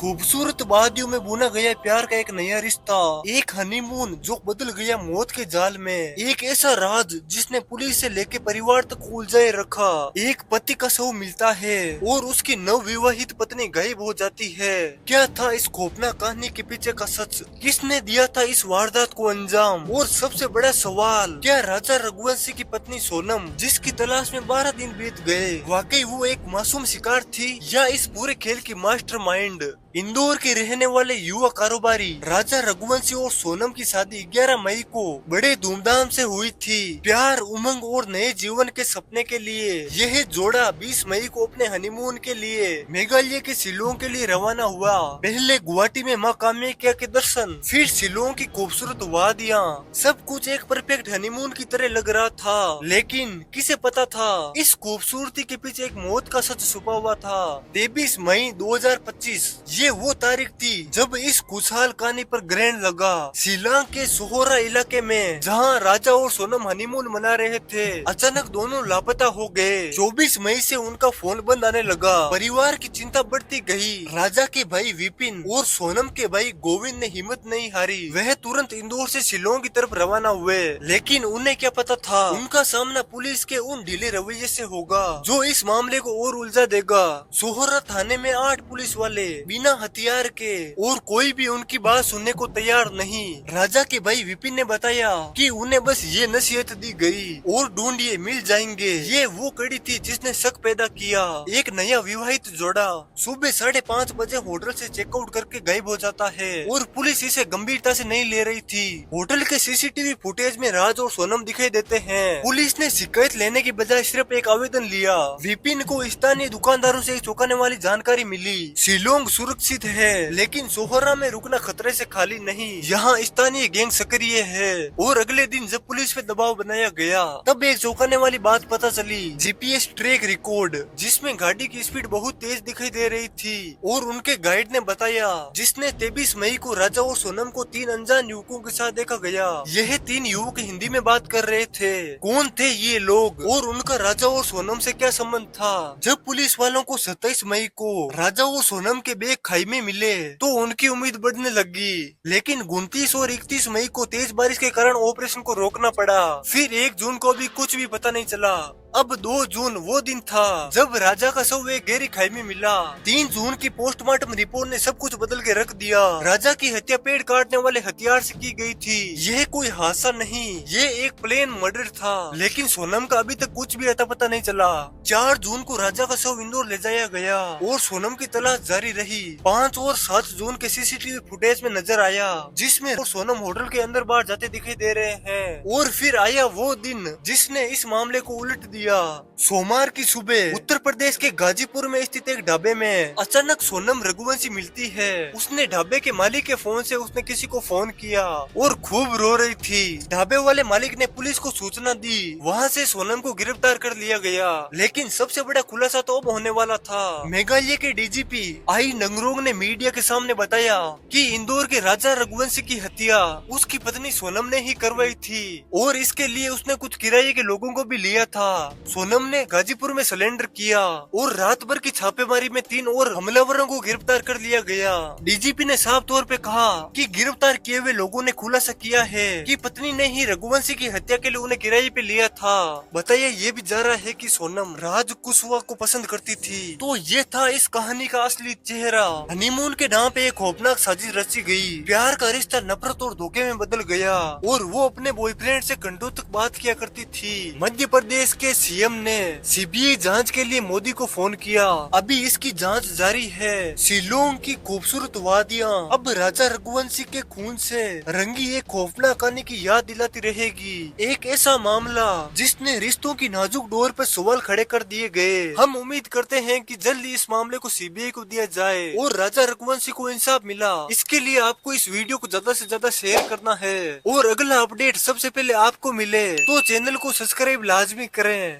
खूबसूरत वादियों में बुना गया प्यार का एक नया रिश्ता, एक हनीमून जो बदल गया मौत के जाल में, एक ऐसा राज जिसने पुलिस से लेके परिवार तक उलझाए रखा। एक पति का शव मिलता है और उसकी नवविवाहित पत्नी गायब हो जाती है। क्या था इस खौफनाक कहानी के पीछे का सच? किसने दिया था इस वारदात को अंजाम? और सबसे बड़ा सवाल, क्या राजा रघुवंशी की पत्नी सोनम, जिसकी तलाश में 12 दिन बीत गए, वाकई वो एक मासूम शिकार थी या इस पूरे खेल की मास्टरमाइंड? इंदौर के रहने वाले युवा कारोबारी राजा रघुवंशी और सोनम की शादी 11 मई को बड़े धूमधाम से हुई थी। प्यार, उमंग और नए जीवन के सपने के लिए यह जोड़ा 20 मई को अपने हनीमून के लिए मेघालय के शिलोंग के लिए रवाना हुआ। पहले गुवाहाटी में मां कामाख्या के दर्शन, फिर शिलोंग की खूबसूरत वादियां, सब कुछ एक परफेक्ट हनीमून की तरह लग रहा था। लेकिन किसे पता था इस खूबसूरती के पीछे एक मौत का सच छुपा हुआ था। 23 मई 2025 ये वो तारीख थी जब इस खुशहाल कहानी पर ग्रहण लगा। शिलांग के सोहरा इलाके में जहां राजा और सोनम हनीमून मना रहे थे, अचानक दोनों लापता हो गए। 24 मई से उनका फोन बंद आने लगा। परिवार की चिंता बढ़ती गई। राजा के भाई विपिन और सोनम के भाई गोविंद ने हिम्मत नहीं हारी। वह तुरंत इंदौर से शिलोंग की तरफ रवाना हुए। लेकिन उन्हें क्या पता था उनका सामना पुलिस के उन ढीले रवैये से होगा जो इस मामले को और उलझा देगा। सोहरा थाने में 8 पुलिस वाले बिना हथियार के, और कोई भी उनकी बात सुनने को तैयार नहीं। राजा के भाई विपिन ने बताया कि उन्हें बस ये नसीहत दी गई और ढूंढिए मिल जाएंगे। ये वो कड़ी थी जिसने शक पैदा किया। एक नया विवाहित जोड़ा सुबह 5:30 बजे होटल से चेकआउट करके गायब हो जाता है और पुलिस इसे गंभीरता से नहीं ले रही थी। होटल के सीसीटीवी फुटेज में राज और सोनम दिखाई देते हैं। पुलिस ने शिकायत लेने की बजाय सिर्फ एक आवेदन लिया। विपिन को स्थानीय दुकानदारों से एक चौंकाने वाली जानकारी मिली। शिलोंग सुरक्षित है लेकिन सोहरा में रुकना खतरे से खाली नहीं। यहाँ स्थानीय गैंग सक्रिय है। और अगले दिन जब पुलिस पे दबाव बनाया गया तब एक चौंकाने वाली बात पता चली। जीपीएस ट्रैक रिकॉर्ड जिसमें गाड़ी की स्पीड बहुत तेज दिखाई दे रही थी और उनके गाइड ने बताया जिसने 23 मई को राजा और सोनम को 3 अनजान युवकों के साथ देखा गया। यह 3 युवक हिंदी में बात कर रहे थे। कौन थे ये लोग और उनका राजा और सोनम से क्या संबंध था? जब पुलिस वालों को 27 मई को राजा और सोनम के बैग खाई में मिले तो उनकी उम्मीद बढ़ने लगी। लेकिन 29 और 31 मई को तेज बारिश के कारण ऑपरेशन को रोकना पड़ा। फिर 1 जून को भी कुछ भी पता नहीं चला। अब 2 जून वो दिन था जब राजा का शव एक गहरी खाई में मिला। 3 जून की पोस्टमार्टम रिपोर्ट ने सब कुछ बदल के रख दिया। राजा की हत्या पेड़ काटने वाले हथियार से की गई थी। यह कोई हादसा नहीं, ये एक प्लेन मर्डर था। लेकिन सोनम का अभी तक कुछ भी अता पता नहीं चला। 4 जून को राजा का शव इंदौर ले जाया गया और सोनम की तलाश जारी रही। 5 और 7 जून के सीसीटीवी फुटेज में नजर आया जिसमें सोनम होटल के अंदर बाहर जाते दिखाई दे रहे हैं। और फिर आया वो दिन जिसने इस मामले को उलट दिया। सोमवार की सुबह उत्तर प्रदेश के गाजीपुर में स्थित एक ढाबे में अचानक सोनम रघुवंशी मिलती है। उसने ढाबे के मालिक के फोन से उसने किसी को फोन किया और खूब रो रही थी। ढाबे वाले मालिक ने पुलिस को सूचना दी। वहाँ से सोनम को गिरफ्तार कर लिया गया। लेकिन सबसे बड़ा खुलासा तो अब होने वाला था। मेघालय के डीजीपी आई नंगरोंग ने मीडिया के सामने बताया कि इंदौर के राजा रघुवंशी की हत्या उसकी पत्नी सोनम ने ही करवाई थी और इसके लिए उसने कुछ किराए के लोगों को भी लिया था। सोनम ने गाजीपुर में सरेंडर किया और रात भर की छापेमारी में 3 और हमलावरों को गिरफ्तार कर लिया गया। डीजीपी ने साफ तौर पे कहा कि गिरफ्तार किए हुए लोगों ने खुलासा किया है कि पत्नी ने ही रघुवंशी की हत्या के लिए उन्हें किराए पे लिया था। बताया ये भी जा रहा है कि सोनम राज कुशवाहा को पसंद करती थी। तो ये था इस कहानी का असली चेहरा। हनीमून के नाम पे एक खौफनाक साजिश रची गई। प्यार का रिश्ता नफरत और धोखे में बदल गया और वो अपने बॉयफ्रेंड से घंटों तक बात किया करती थी। मध्य प्रदेश के सीएम ने सीबीआई जांच के लिए मोदी को फोन किया। अभी इसकी जांच जारी है। शिलोंग की खूबसूरत वादियां अब राजा रघुवंशी के खून से रंगी एक खौफनाक कहानी की याद दिलाती रहेगी। एक ऐसा मामला जिसने रिश्तों की नाजुक डोर पर सवाल खड़े कर दिए गए। हम उम्मीद करते हैं कि जल्दी इस मामले को सीबीआई को दिया जाए और राजा रघुवंशी को इंसाफ मिला। इसके लिए आपको इस वीडियो को ज्यादा से ज्यादा शेयर करना है और अगला अपडेट सबसे पहले आपको मिले तो चैनल को सब्सक्राइब लाजमी करें।